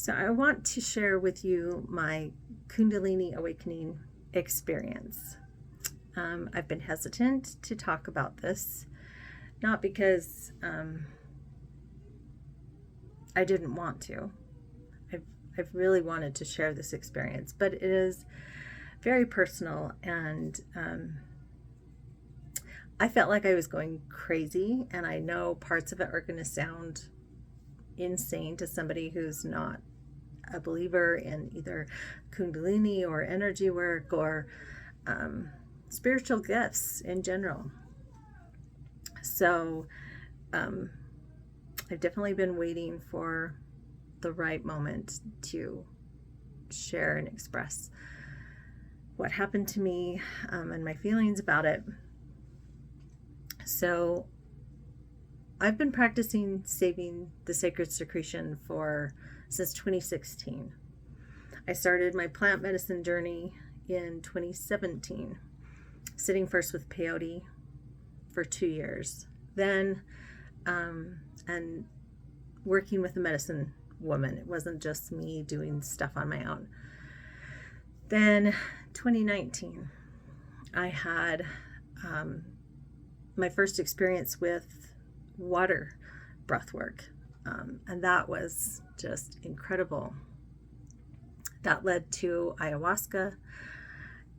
So I want to share with you my Kundalini Awakening experience. I've been hesitant to talk about this, not because I didn't want to. I've really wanted to share this experience, but it is very personal, and I felt like I was going crazy, and I know parts of it are going to sound insane to somebody who's not a believer in either Kundalini or energy work or spiritual gifts in general. So I've definitely been waiting for the right moment to share and express what happened to me and my feelings about it. So I've been practicing saving the sacred secretion since 2016. I started my plant medicine journey in 2017, sitting first with peyote for 2 years, then and working with a medicine woman. It wasn't just me doing stuff on my own. Then 2019, I had my first experience with water breath work, and that was just incredible. That led to ayahuasca,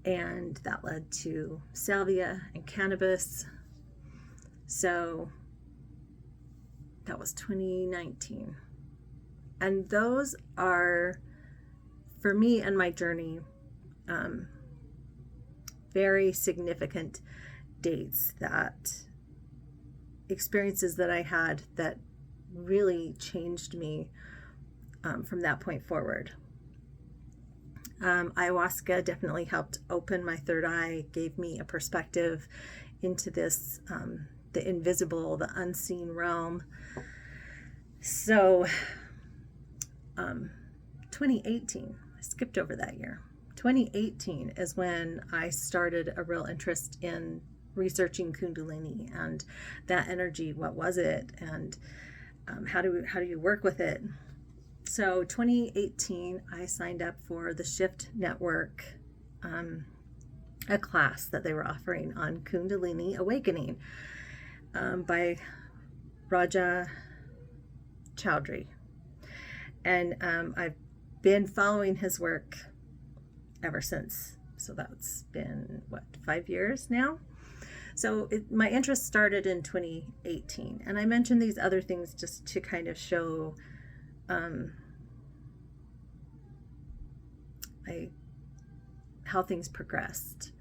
and that led to salvia and cannabis. So that was 2019. And those are, for me and my journey, very significant dates, experiences that I had that really changed me from that point forward. Ayahuasca definitely helped open my third eye, gave me a perspective into this, the invisible, the unseen realm. So 2018, I skipped over that year. 2018 is when I started a real interest in researching Kundalini and that energy. What was it, and how do you work with it? So 2018, I signed up for the Shift Network, a class that they were offering on Kundalini Awakening by Raja Chowdhury. And I've been following his work ever since. So that's been, 5 years now? So my interest started in 2018. And I mentioned these other things just to kind of show how things progressed.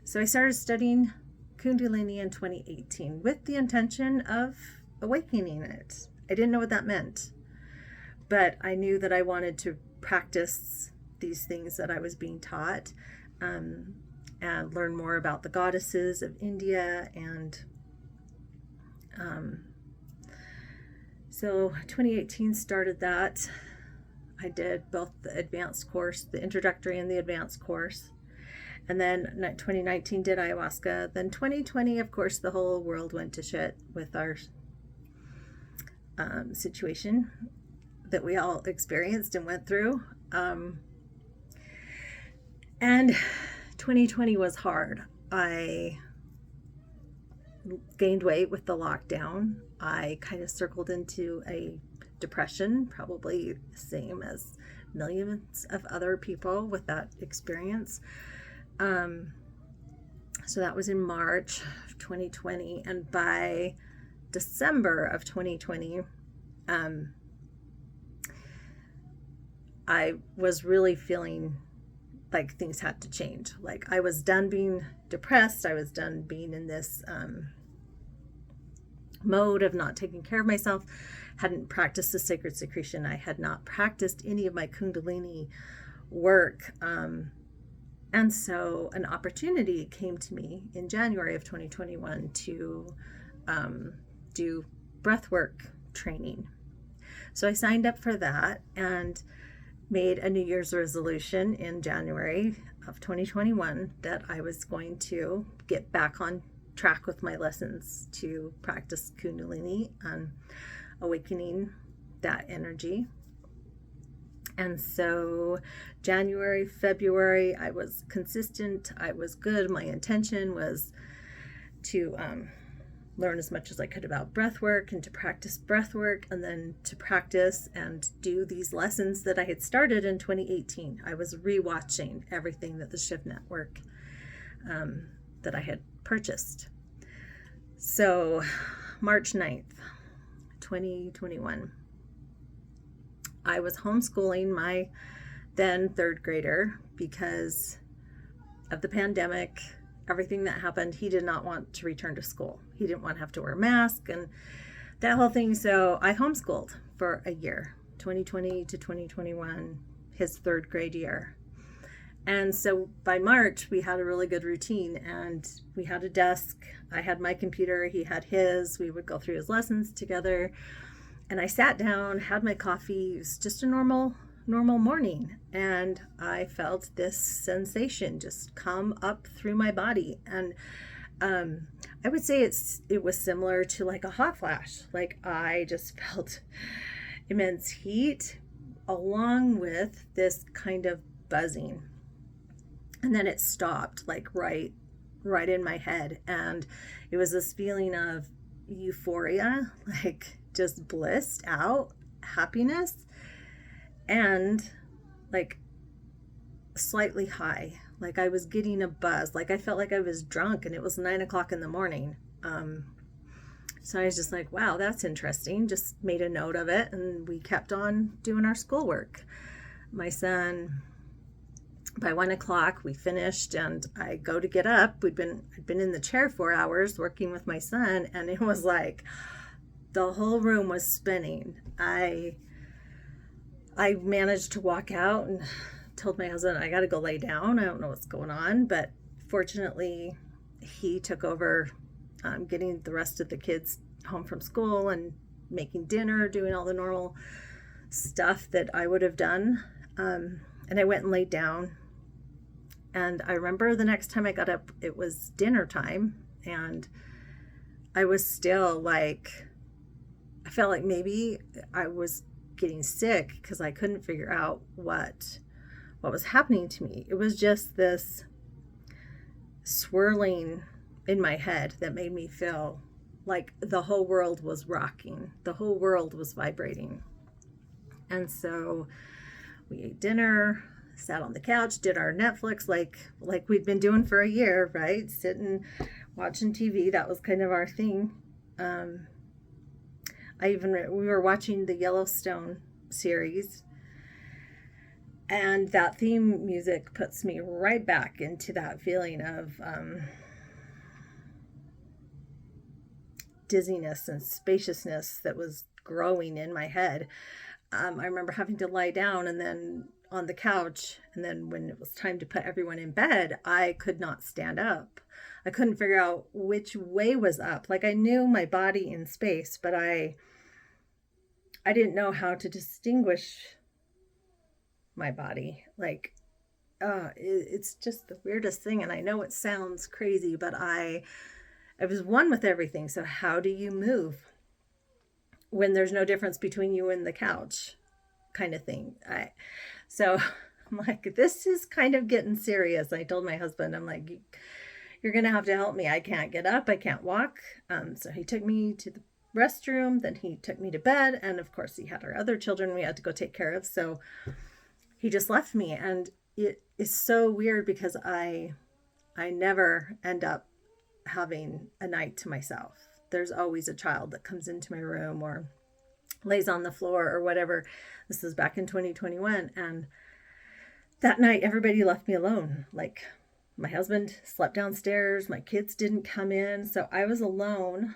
So I started studying Kundalini in 2018 with the intention of awakening it. I didn't know what that meant, but I knew that I wanted to practice these things that I was being taught, and learn more about the goddesses of India. And so 2018 started that. I did both the advanced course, the introductory and the advanced course. And then 2019 did ayahuasca. Then 2020, of course, the whole world went to shit with our situation that we all experienced and went through. And 2020 was hard. I gained weight with the lockdown. I kind of circled into a depression, probably the same as millions of other people with that experience. So that was in March of 2020. And by December of 2020, I was really feeling like things had to change. Like I was done being depressed. I was done being in this mode of not taking care of myself. Hadn't practiced the sacred secretion. I had not practiced any of my Kundalini work. And so an opportunity came to me in January of 2021 to do breathwork training. So I signed up for that and made a New Year's resolution in January of 2021 that I was going to get back on track with my lessons to practice Kundalini and awakening that energy. And so January, February, I was consistent. I was good. My intention was to learn as much as I could about breath work and to practice breath work, and then to practice and do these lessons that I had started in 2018. I was rewatching everything that the Shift Network that I had purchased. So March 9th, 2021, I was homeschooling my then third grader because of the pandemic, everything that happened. He did not want to return to school. He didn't want to have to wear a mask and that whole thing. So I homeschooled for a year, 2020 to 2021, his third grade year. And so by March, we had a really good routine, and we had a desk. I had my computer, he had his. We would go through his lessons together. And I sat down, had my coffee. It was just a normal morning. And I felt this sensation just come up through my body. And I would say it was similar to like a hot flash. Like I just felt immense heat along with this kind of buzzing. And then it stopped like right in my head. And it was this feeling of euphoria, like just blissed out happiness, and like slightly high, like I was getting a buzz, like I felt like I was drunk, and it was 9 o'clock in the morning. So I was just like, wow, that's interesting. Just made a note of it, and we kept on doing our schoolwork. My son, by 1 o'clock, we finished, and I go to get up. I'd been in the chair 4 hours working with my son, and it was like the whole room was spinning. I managed to walk out and told my husband, I got to go lay down. I don't know what's going on. But fortunately, he took over getting the rest of the kids home from school and making dinner, doing all the normal stuff that I would have done. And I went and laid down. And I remember the next time I got up, it was dinner time. And I was still like, I felt like maybe I was getting sick because I couldn't figure out what was happening to me. It was just this swirling in my head that made me feel like the whole world was rocking. The whole world was vibrating. And so we ate dinner, sat on the couch, did our Netflix like we'd been doing for a year, right? Sitting, watching TV. That was kind of our thing. We were watching the Yellowstone series, and that theme music puts me right back into that feeling of dizziness and spaciousness that was growing in my head. I remember having to lie down and then on the couch, and then when it was time to put everyone in bed, I could not stand up. I couldn't figure out which way was up. Like I knew my body in space, but I didn't know how to distinguish my body. Like, it's just the weirdest thing. And I know it sounds crazy, but I was one with everything. So how do you move when there's no difference between you and the couch, kind of thing? So I'm like, this is kind of getting serious. I told my husband, I'm like, you're going to have to help me. I can't get up. I can't walk. So he took me to the restroom. Then he took me to bed. And of course, he had our other children we had to go take care of. So he just left me. And it is so weird because I never end up having a night to myself. There's always a child that comes into my room or lays on the floor or whatever. This was back in 2021. And that night, everybody left me alone. Like my husband slept downstairs. My kids didn't come in. So I was alone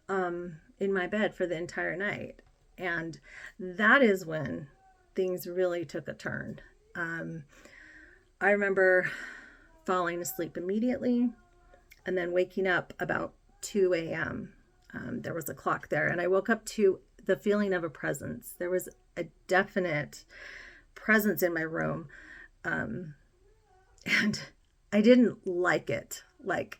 in my bed for the entire night. And that is when things really took a turn. I remember falling asleep immediately and then waking up about 2 a.m. There was a clock there, and I woke up to the feeling of a presence. There was a definite presence in my room. And I didn't like it. Like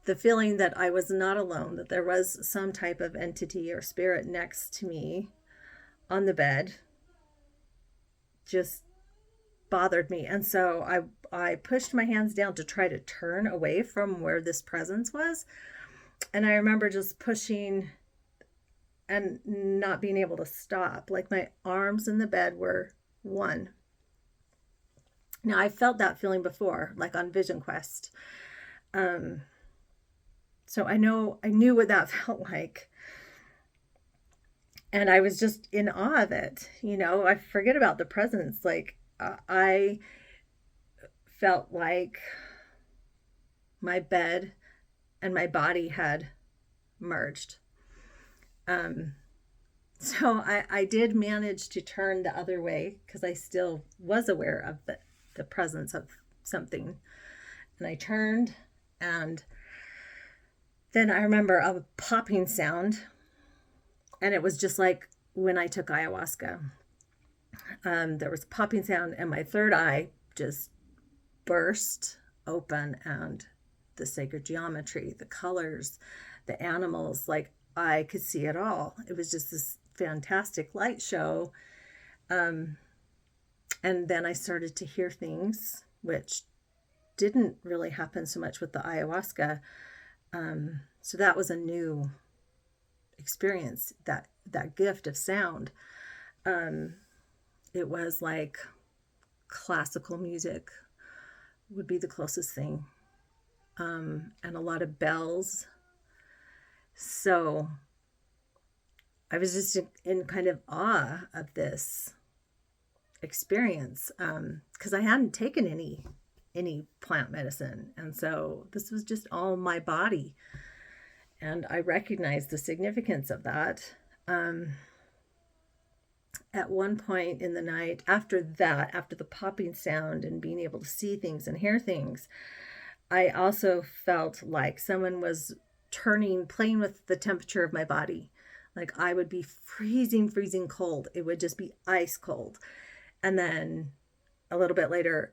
the feeling that I was not alone, that there was some type of entity or spirit next to me on the bed. just bothered me. And so I pushed my hands down to try to turn away from where this presence was. And I remember just pushing and not being able to stop. Like my arms in the bed were one. Now I felt that feeling before, like on Vision Quest. So I knew what that felt like. And I was just in awe of it. I forget about the presence. Like I felt like my bed and my body had merged. So I did manage to turn the other way because I still was aware of the presence of something. And I turned, and then I remember a popping sound, and it was just like when I took ayahuasca. There was a popping sound, and my third eye just burst open, and the sacred geometry, the colors, the animals, like I could see it all. It was just this fantastic light show. And then I started to hear things, which didn't really happen so much with the ayahuasca. So that was a new experience, that gift of sound. It was like classical music would be the closest thing. And a lot of bells. So I was just in kind of awe of this experience, because I hadn't taken any plant medicine. And so this was just all my body. And I recognized the significance of that. At one point in the night, after the popping sound and being able to see things and hear things, I also felt like someone was playing with the temperature of my body. Like I would be freezing cold. It would just be ice cold. And then a little bit later,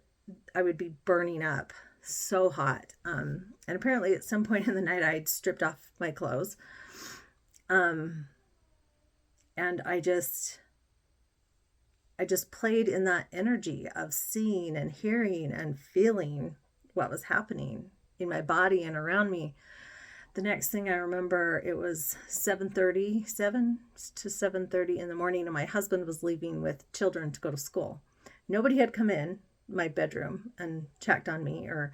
I would be burning up so hot. And apparently at some point in the night, I'd stripped off my clothes. And I just played in that energy of seeing and hearing and feeling what was happening in my body and around me. The next thing I remember, it was 7 to 7:30 in the morning, and my husband was leaving with children to go to school. Nobody had come in my bedroom and checked on me or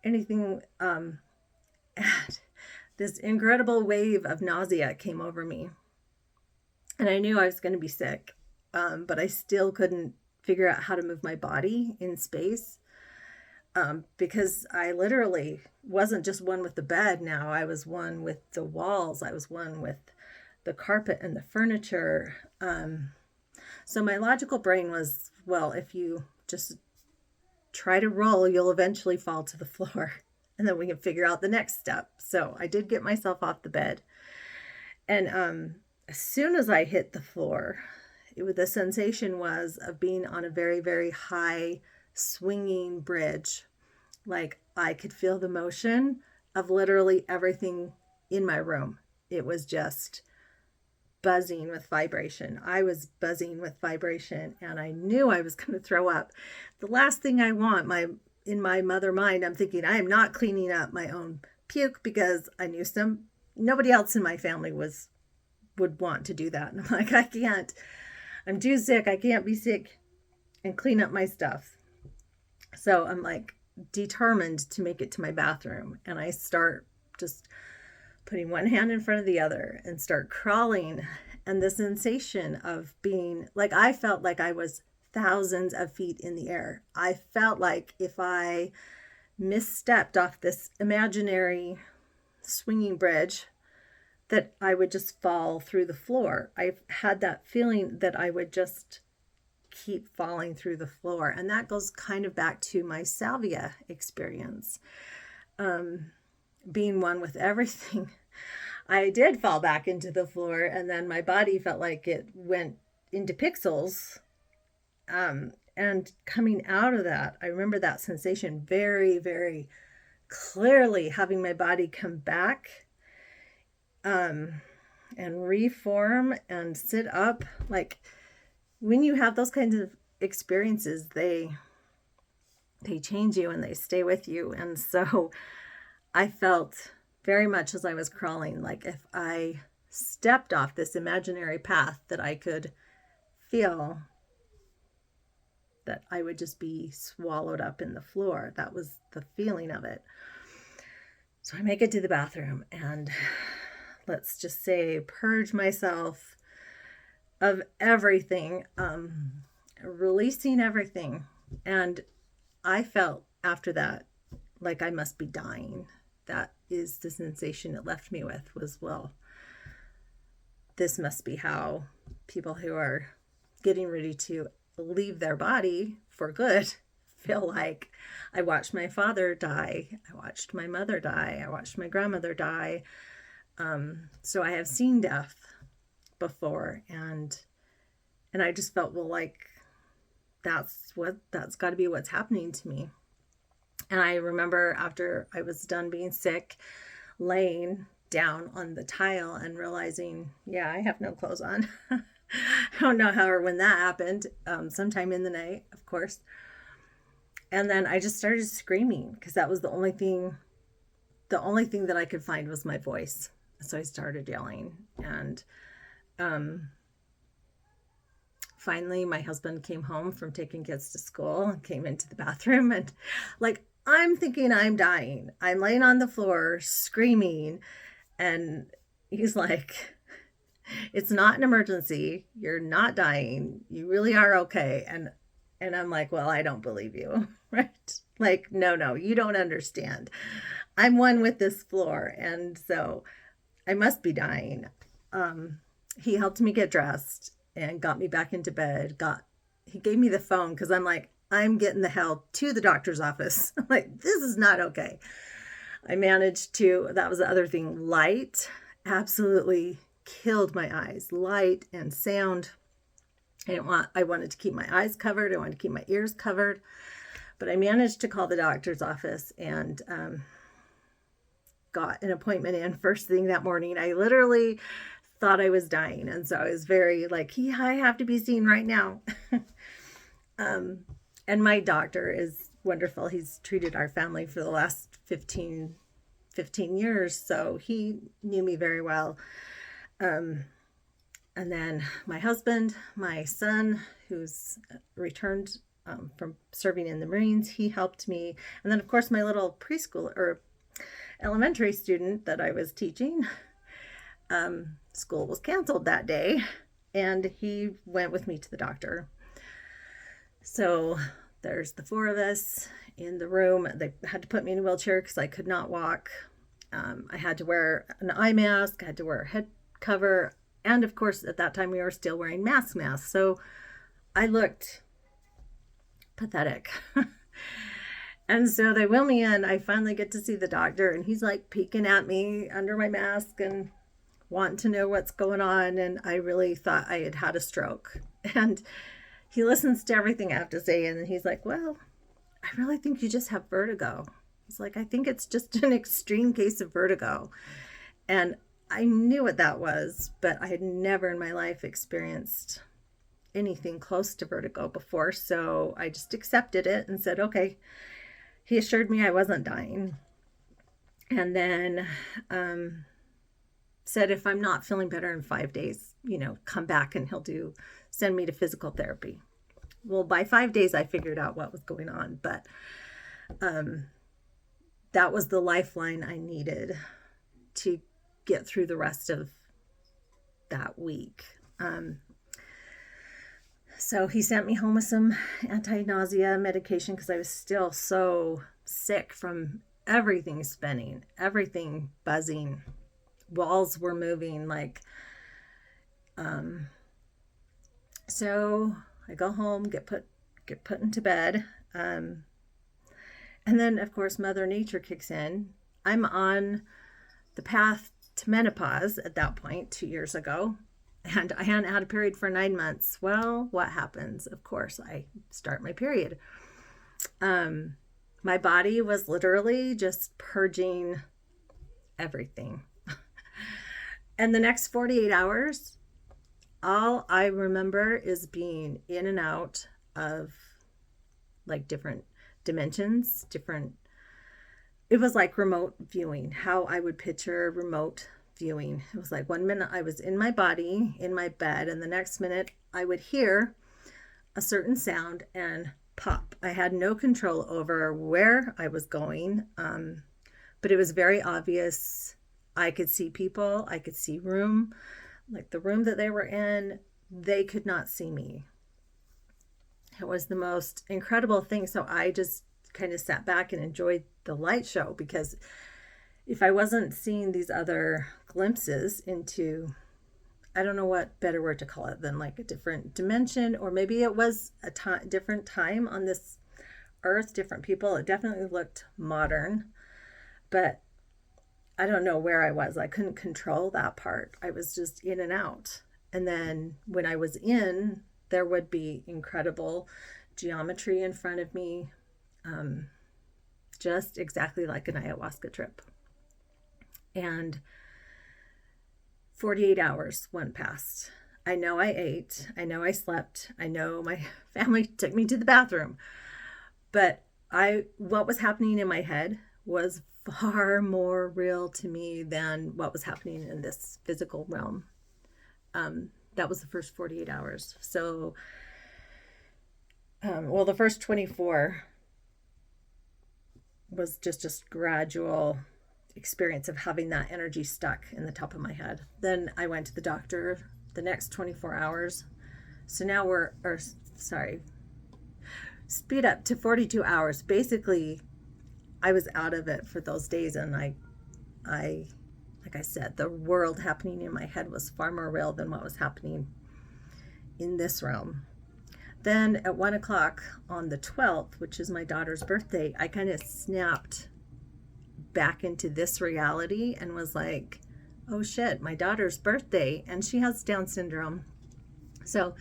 anything. This incredible wave of nausea came over me, and I knew I was going to be sick, but I still couldn't figure out how to move my body in space. Because I literally wasn't just one with the bed now. I was one with the walls. I was one with the carpet and the furniture. So my logical brain was, well, if you just try to roll, you'll eventually fall to the floor. And then we can figure out the next step. So I did get myself off the bed. And as soon as I hit the floor, the sensation was of being on a very, very high swinging bridge. Like I could feel the motion of literally everything in my room. It was just buzzing with vibration. I was buzzing with vibration, and I knew I was going to throw up. The last thing I want, in my mother mind, I'm thinking I am not cleaning up my own puke, because I knew nobody else in my family would want to do that. And I'm like, I can't. I'm too sick. I can't be sick and clean up my stuff. So I'm like determined to make it to my bathroom, and I start just putting one hand in front of the other and start crawling. And the sensation of being like, I felt like I was thousands of feet in the air. I felt like if I misstepped off this imaginary swinging bridge, that I would just fall through the floor. I had that feeling that I would just keep falling through the floor. And that goes kind of back to my salvia experience. Being one with everything, I did fall back into the floor, and then my body felt like it went into pixels. And coming out of that, I remember that sensation very, very clearly, having my body come back and reform and sit up. Like when you have those kinds of experiences, they change you and they stay with you. And so I felt very much as I was crawling, like if I stepped off this imaginary path, that I could feel that I would just be swallowed up in the floor. That was the feeling of it. So I make it to the bathroom and, let's just say, purge myself of everything, releasing everything. And I felt after that like I must be dying. That is the sensation it left me with, was, well, this must be how people who are getting ready to leave their body for good feel like. I watched my father die. I watched my mother die. I watched my grandmother die. So I have seen death before, and I just felt, well, like that's got to be what's happening to me. And I remember after I was done being sick, laying down on the tile and realizing, yeah, I have no clothes on. I don't know how or when that happened, sometime in the night, of course. And then I just started screaming, because that was the only thing that I could find was my voice. So I started yelling, and finally my husband came home from taking kids to school and came into the bathroom, and like, I'm thinking I'm dying. I'm laying on the floor screaming, and he's like, it's not an emergency. You're not dying. You really are okay. And I'm like, well, I don't believe you, right? Like, no, you don't understand. I'm one with this floor, and so I must be dying. He helped me get dressed and got me back into bed. He gave me the phone, because I'm like, I'm getting the hell to the doctor's office. I'm like, this is not okay. I managed to, that was the other thing, light absolutely killed my eyes. Light and sound. I wanted to keep my eyes covered. I wanted to keep my ears covered. But I managed to call the doctor's office and got an appointment in first thing that morning. I literally thought I was dying. And so I was very like, I have to be seen right now. And my doctor is wonderful. He's treated our family for the last 15 years. So he knew me very well. And then my husband, my son, who's returned from serving in the Marines, he helped me. And then, of course, my little preschool or elementary student that I was teaching, school was canceled that day, and he went with me to the doctor. So there's the four of us in the room. They had to put me in a wheelchair because I could not walk. I had to wear an eye mask. I had to wear a head cover. And of course, at that time, we were still wearing masks. So I looked pathetic. And so they wheel me in. I finally get to see the doctor, and he's like peeking at me under my mask and wanting to know what's going on. And I really thought I had had a stroke. And he listens to everything I have to say, and he's like, well, I really think you just have vertigo. He's like, I think it's just an extreme case of vertigo. And I knew what that was, but I had never in my life experienced anything close to vertigo before. So I just accepted it and said, okay. He assured me I wasn't dying. And then said, if I'm not feeling better in 5 days, come back and he'll send me to physical therapy. Well, by 5 days, I figured out what was going on, but that was the lifeline I needed to get through the rest of that week. So he sent me home with some anti-nausea medication because I was still so sick from everything spinning, everything buzzing, walls were moving, like, so I go home, get put into bed. And then of course, Mother Nature kicks in. I'm on the path to menopause at that point 2 years ago. And I hadn't had a period for 9 months. Well, what happens? Of course, I start my period. My body was literally just purging everything. And the next 48 hours, all I remember is being in and out of like different dimensions, it was like remote viewing, how I would picture remote viewing. It was like 1 minute I was in my body, in my bed, and the next minute I would hear a certain sound and pop. I had no control over where I was going, but it was very obvious. I could see people, I could see room, like the room that they were in, they could not see me. It was the most incredible thing. So I just kind of sat back and enjoyed the light show, because if I wasn't seeing these other glimpses into, I don't know what better word to call it than like a different dimension, or maybe it was a different time on this earth, different people. It definitely looked modern, but I don't know where I was. I couldn't control that part. I was just in and out. And then when I was in, there would be incredible geometry in front of me, just exactly like an ayahuasca trip. And 48 hours went past. I know I ate. I know I slept. I know my family took me to the bathroom. But what was happening in my head was far more real to me than what was happening in this physical realm. That was the first 48 hours. So, the first 24 was just gradual experience of having that energy stuck in the top of my head. Then I went to the doctor the next 24 hours. So now speed up to 42 hours. Basically, I was out of it for those days, and I like I said, the world happening in my head was far more real than what was happening in this realm. Then at 1 o'clock on the 12th, which is my daughter's birthday, I kind of snapped back into this reality and was like, oh shit, my daughter's birthday, and she has Down syndrome. So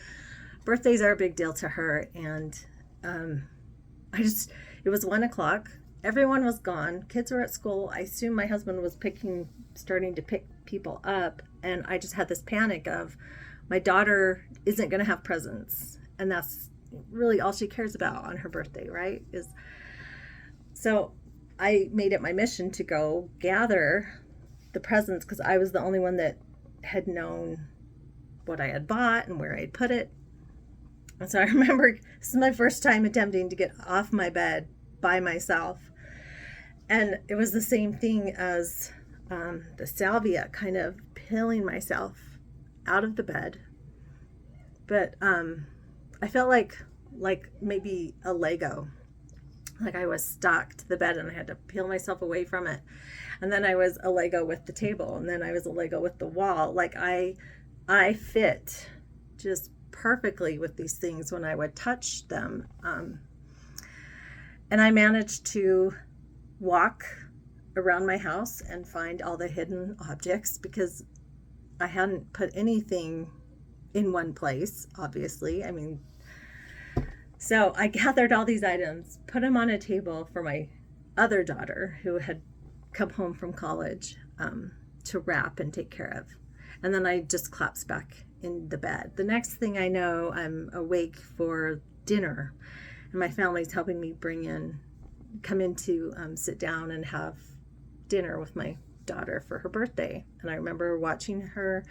birthdays are a big deal to her. And it was 1 o'clock. Everyone was gone. Kids were at school. I assume my husband was starting to pick people up. And I just had this panic of, my daughter isn't going to have presents. And that's really all she cares about on her birthday, right? So I made it my mission to go gather the presents, because I was the only one that had known what I had bought and where I had put it. And so I remember this is my first time attempting to get off my bed by myself. And it was the same thing as the salvia, kind of peeling myself out of the bed. But I felt like maybe a Lego. Like I was stuck to the bed and I had to peel myself away from it. And then I was a Lego with the table, and then I was a Lego with the wall. Like I fit just perfectly with these things when I would touch them. And I managed to walk around my house and find all the hidden objects, because I hadn't put anything in one place, obviously. I mean, so I gathered all these items, put them on a table for my other daughter who had come home from college to wrap and take care of. And then I just collapsed back in the bed. The next thing I know, I'm awake for dinner, and my family's helping me come in to sit down and have dinner with my daughter for her birthday. And I remember watching her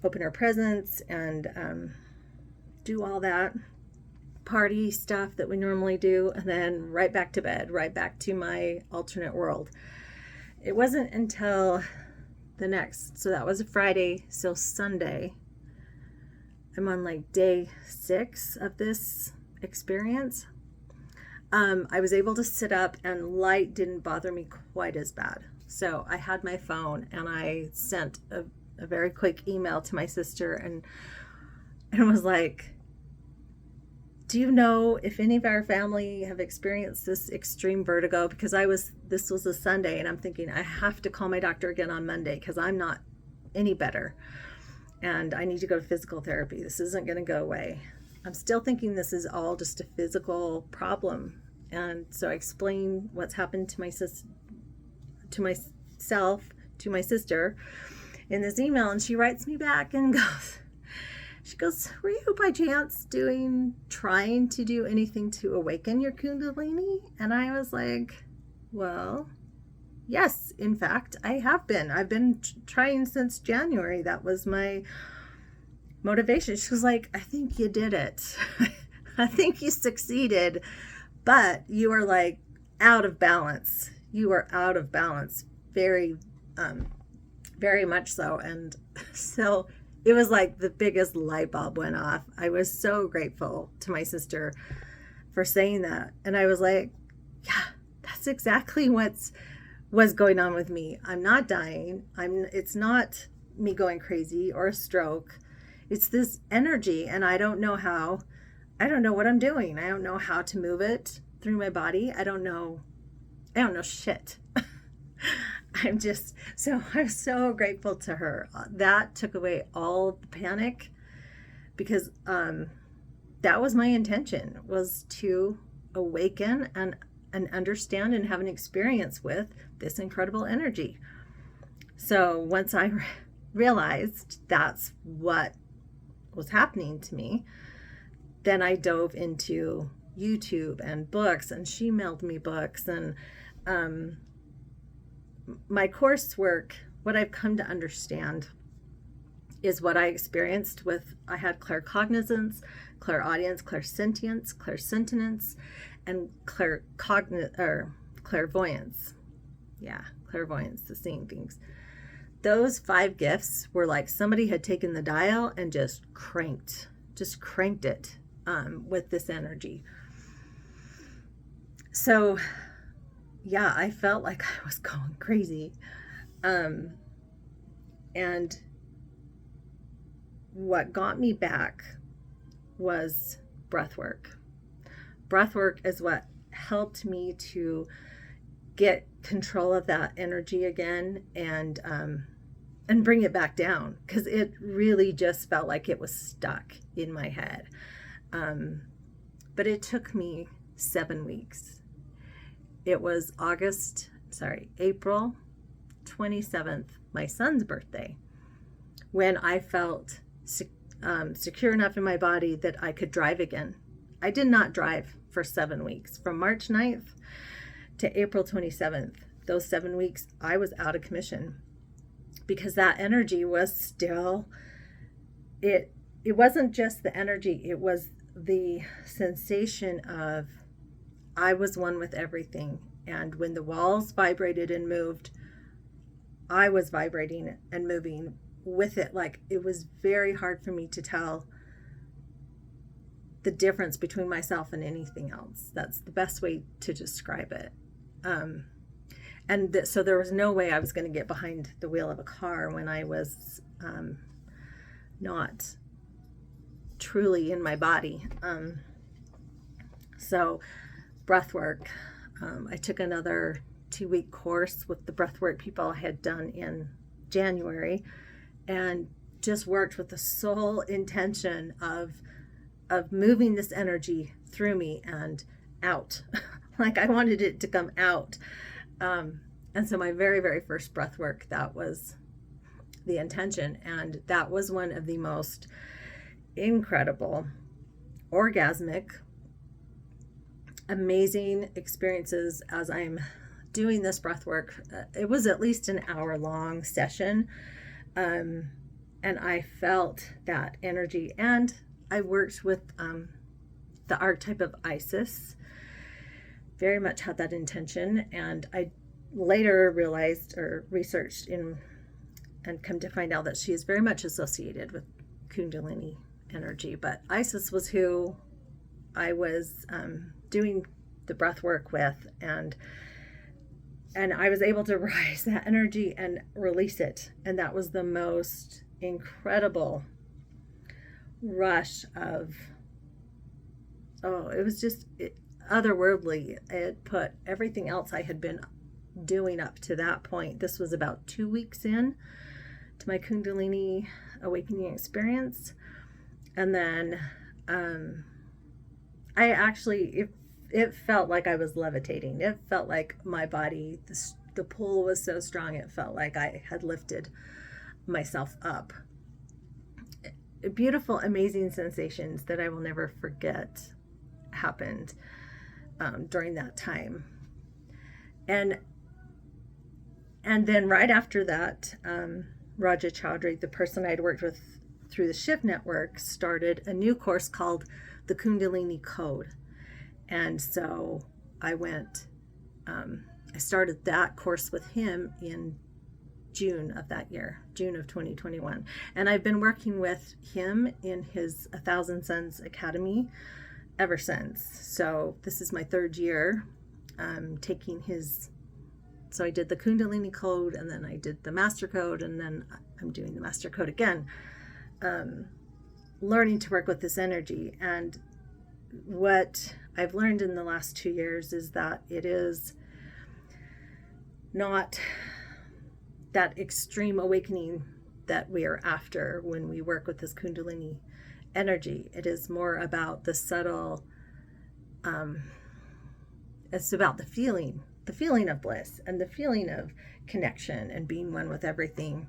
open her presents and do all that party stuff that we normally do, and then right back to bed, right back to my alternate world. It wasn't until so that was a Friday, so Sunday, I'm on like day 6 of this experience. I was able to sit up, and light didn't bother me quite as bad. So I had my phone, and I sent a very quick email to my sister and was like, do you know if any of our family have experienced this extreme vertigo? Because this was a Sunday, and I'm thinking I have to call my doctor again on Monday because I'm not any better. And I need to go to physical therapy. This isn't going to go away. I'm still thinking this is all just a physical problem. And so I explain what's happened to myself, to my sister in this email. And she writes me back and goes, She goes, were you by chance trying to do anything to awaken your Kundalini? And I was like, well, yes, in fact, I have been. I've been trying since January. That was my motivation. She was like, I think you did it. I think you succeeded, but you are like out of balance. You are out of balance. Very, very much so. And so it was like the biggest light bulb went off. I was so grateful to my sister for saying that. And I was like, yeah, that's exactly what's going on with me. I'm not dying. It's not me going crazy or a stroke. It's this energy, and I don't know what I'm doing. I don't know how to move it through my body. I don't know shit. I'm so grateful to her. That took away all the panic, because that was my intention, was to awaken and understand and have an experience with this incredible energy. So once I realized that's what was happening to me, then I dove into YouTube and books, and she mailed me books, and my coursework, what I've come to understand is what I experienced with, I had claircognizance, clairaudience, clairsentience, clairsentience, and clairvoyance. Yeah, clairvoyance, the seeing things. Those 5 gifts were like somebody had taken the dial and just cranked it with this energy. So yeah, I felt like I was going crazy. And what got me back was breath work. Breath work is what helped me to get control of that energy again and bring it back down, because it really just felt like it was stuck in my head. But it took me 7 weeks. It was April 27th, my son's birthday, when I felt secure enough in my body that I could drive again. I did not drive for 7 weeks. From March 9th to April 27th, those 7 weeks, I was out of commission, because that energy was still, it wasn't just the energy, it was the sensation of I was one with everything. And when the walls vibrated and moved, I was vibrating and moving with it. Like, it was very hard for me to tell the difference between myself and anything else. That's the best way to describe it. So there was no way I was going to get behind the wheel of a car when I was not truly in my body. So breath work. I took another 2-week course with the breathwork people I had done in January, and just worked with the sole intention of moving this energy through me and out. Like, I wanted it to come out. And so my very, very first breath work, that was the intention. And that was one of the most incredible, orgasmic, amazing experiences as I'm doing this breath work. It was at least an hour-long session. And I felt that energy. And I worked with the archetype of Isis. Very much had that intention. And I later realized or researched and come to find out that she is very much associated with Kundalini energy. But Isis was who I was doing the breath work with, and I was able to rise that energy and release it. And that was the most incredible rush of, it was just otherworldly. It put everything else I had been doing up to that point. This was about 2 weeks in to my Kundalini Awakening experience. And then it felt like I was levitating. It felt like my body, the pull was so strong, it felt like I had lifted myself up. beautiful, amazing sensations that I will never forget happened during that time. And then right after that, Raja Chaudhry, the person I'd worked with through the Shift Network, started a new course called the Kundalini Code. And so I started that course with him in June of that year, June of 2021. And I've been working with him in his 1,000 Suns Academy ever since. So this is my third year taking his. So I did the Kundalini Code, and then I did the Master Code, and then I'm doing the Master Code again, learning to work with this energy. And what I've learned in the last 2 years is that it is not that extreme awakening that we are after when we work with this Kundalini energy. It is more about the subtle, it's about the feeling of bliss and the feeling of connection and being one with everything.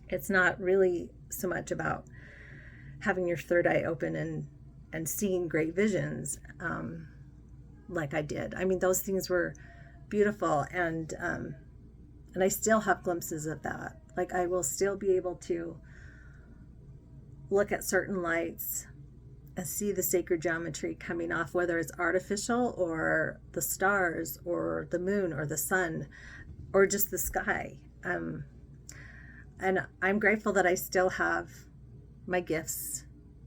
It's not really so much about having your third eye open and seeing great visions like I did. I mean, those things were beautiful, and I still have glimpses of that. Like, I will still be able to look at certain lights and see the sacred geometry coming off, whether it's artificial or the stars or the moon or the sun or just the sky. And I'm grateful that I still have my gifts.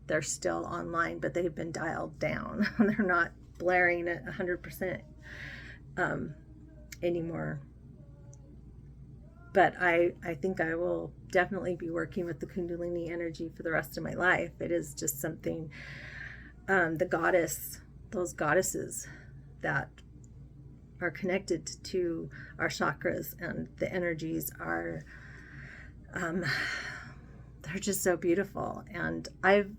They're still online, but they've been dialed down. They're not blaring at 100% anymore. But I think I will definitely be working with the Kundalini energy for the rest of my life. It is just something, those goddesses that are connected to our chakras and the energies are, they're just so beautiful. And I've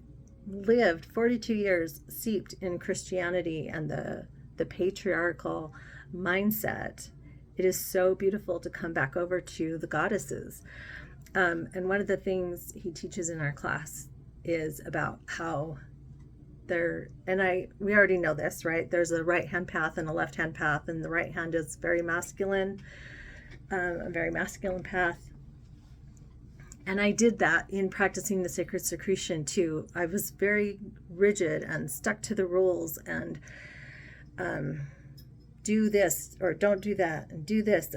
lived 42 years steeped in Christianity and the patriarchal mindset. It is so beautiful to come back over to the goddesses. And one of the things he teaches in our class is about how we already know this, right? There's a right-hand path and a left-hand path, and the right hand is very masculine, a very masculine path. And I did that in practicing the sacred secretion too. I was very rigid and stuck to the rules and do this or don't do that and do this.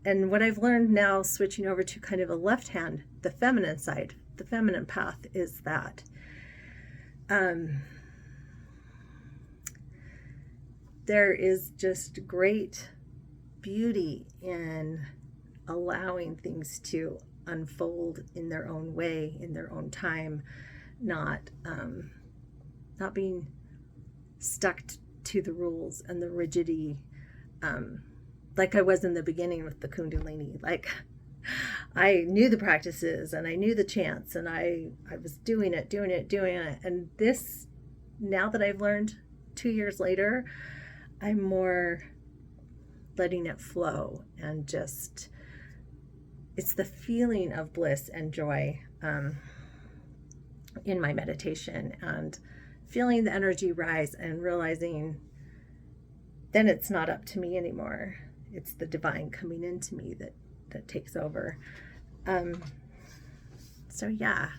And what I've learned now, switching over to kind of a left hand, the feminine side, the feminine path, is that there is just great beauty in allowing things to unfold in their own way, in their own time, not being stuck to the rules and the rigidity, like I was in the beginning with the Kundalini. Like, I knew the practices and I knew the chants, and I was doing it. And this, now that I've learned 2 years later, I'm more letting it flow, and just, it's the feeling of bliss and joy in my meditation, and feeling the energy rise and realizing then it's not up to me anymore. It's the divine coming into me that takes over. So yeah,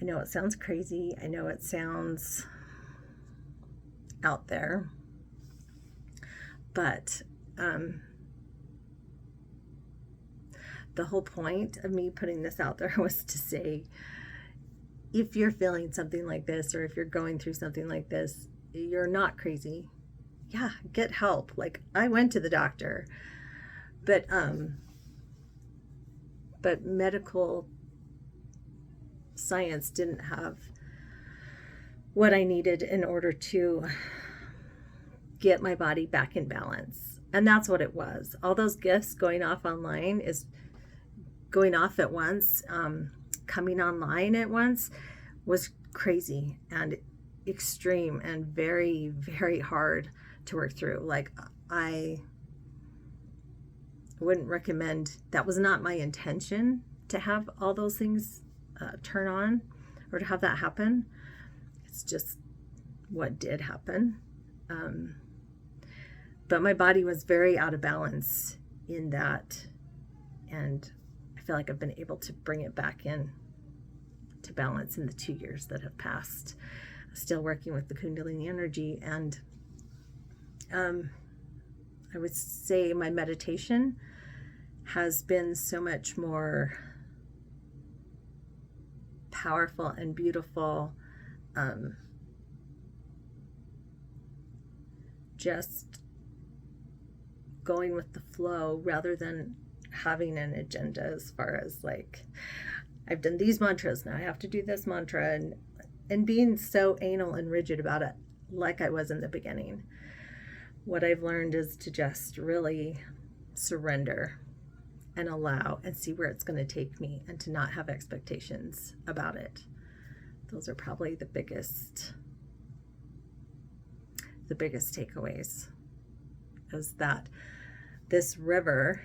I know it sounds crazy. I know it sounds out there, but the whole point of me putting this out there was to say, if you're feeling something like this, or if you're going through something like this, you're not crazy. Yeah, get help. Like, I went to the doctor, but medical science didn't have what I needed in order to get my body back in balance. And that's what it was. All those gifts going off online is going off at once, coming online at once, was crazy and extreme and very, very hard to work through. Like, I wouldn't recommend, that was not my intention to have all those things turn on or to have that happen. It's just what did happen. But my body was very out of balance in that, and I feel like I've been able to bring it back in to balance in the 2 years that have passed. Still working with the Kundalini energy, and I would say my meditation has been so much more powerful and beautiful. Just going with the flow rather than having an agenda, as far as like, I've done these mantras, now I have to do this mantra, and being so anal and rigid about it like I was in the beginning. What I've learned is to just really surrender and allow and see where it's going to take me, and to not have expectations about it. Those are probably the biggest takeaways, is that this river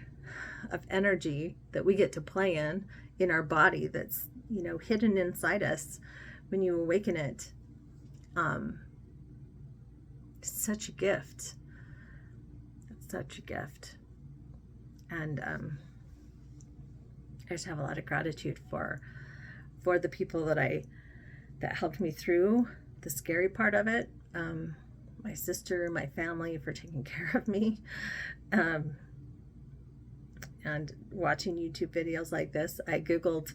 of energy that we get to play in our body, that's, you know, hidden inside us when you awaken it, it's such a gift. It's such a gift. And I just have a lot of gratitude for the people that helped me through the scary part of it. My sister, my family, for taking care of me, and watching YouTube videos like this. I Googled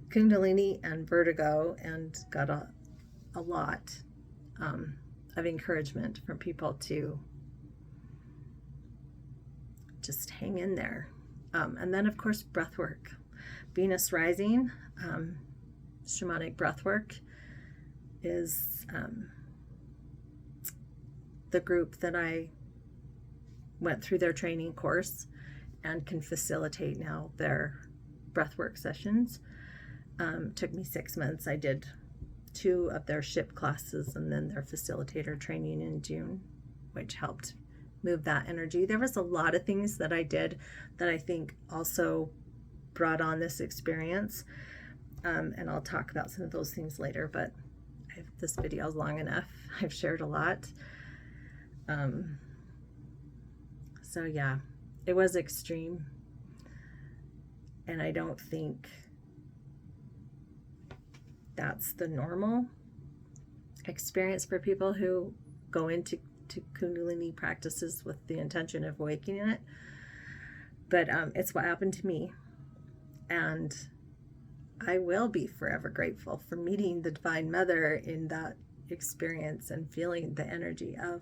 Kundalini and vertigo and got a lot of encouragement from people to just hang in there. And then, of course, breath work. Venus rising, shamanic breath work is the group that I went through their training course and can facilitate now their breathwork sessions. Took me 6 months. I did 2 of their ship classes and then their facilitator training in June, which helped move that energy. There was a lot of things that I did that I think also brought on this experience. And I'll talk about some of those things later, but this video is long enough. I've shared a lot. So yeah, it was extreme. And I don't think that's the normal experience for people who go into Kundalini practices with the intention of awakening it. But it's what happened to me. And I will be forever grateful for meeting the Divine Mother in that experience and feeling the energy of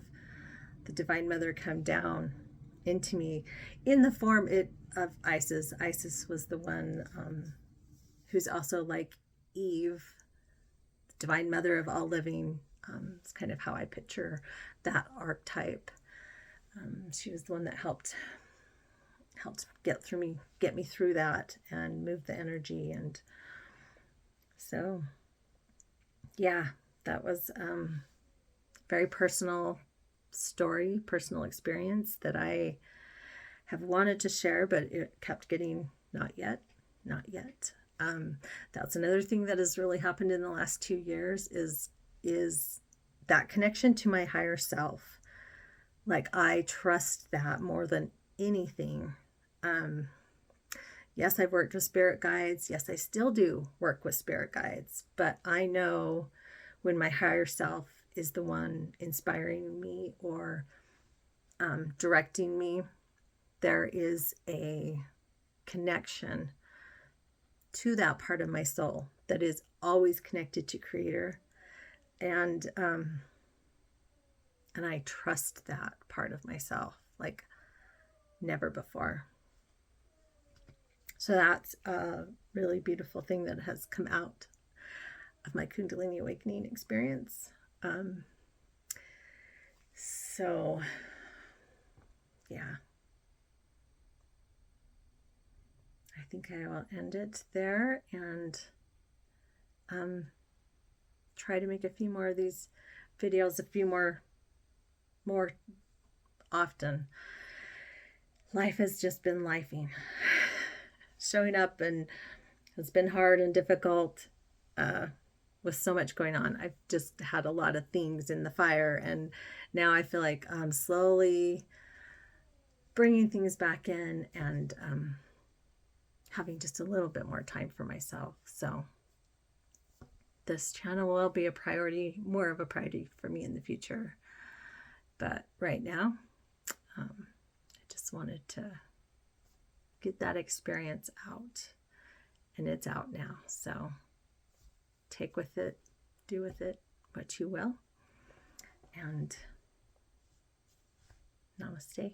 the Divine Mother come down into me in the form of Isis. Isis was the one who's also like Eve, the Divine Mother of all living. It's kind of how I picture that archetype. She was the one that helped get me through that and move the energy. And so yeah, that was very personal story, personal experience that I have wanted to share, but it kept getting not yet. That's another thing that has really happened in the last 2 years is that connection to my higher self. Like, I trust that more than anything. Yes, I've worked with spirit guides. Yes, I still do work with spirit guides, but I know when my higher self is the one inspiring me or directing me, there is a connection to that part of my soul that is always connected to Creator. And I trust that part of myself like never before. So that's a really beautiful thing that has come out of my Kundalini Awakening experience. So yeah, I think I will end it there and try to make a few more of these videos, a few more often. Life has just been lifing, showing up, and it's been hard and difficult. with so much going on, I've just had a lot of things in the fire, and now I feel like I'm slowly bringing things back in and having just a little bit more time for myself. So this channel will be a priority, more of a priority for me in the future. But right now, I just wanted to get that experience out, and it's out now. So take with it, do with it what you will, and namaste.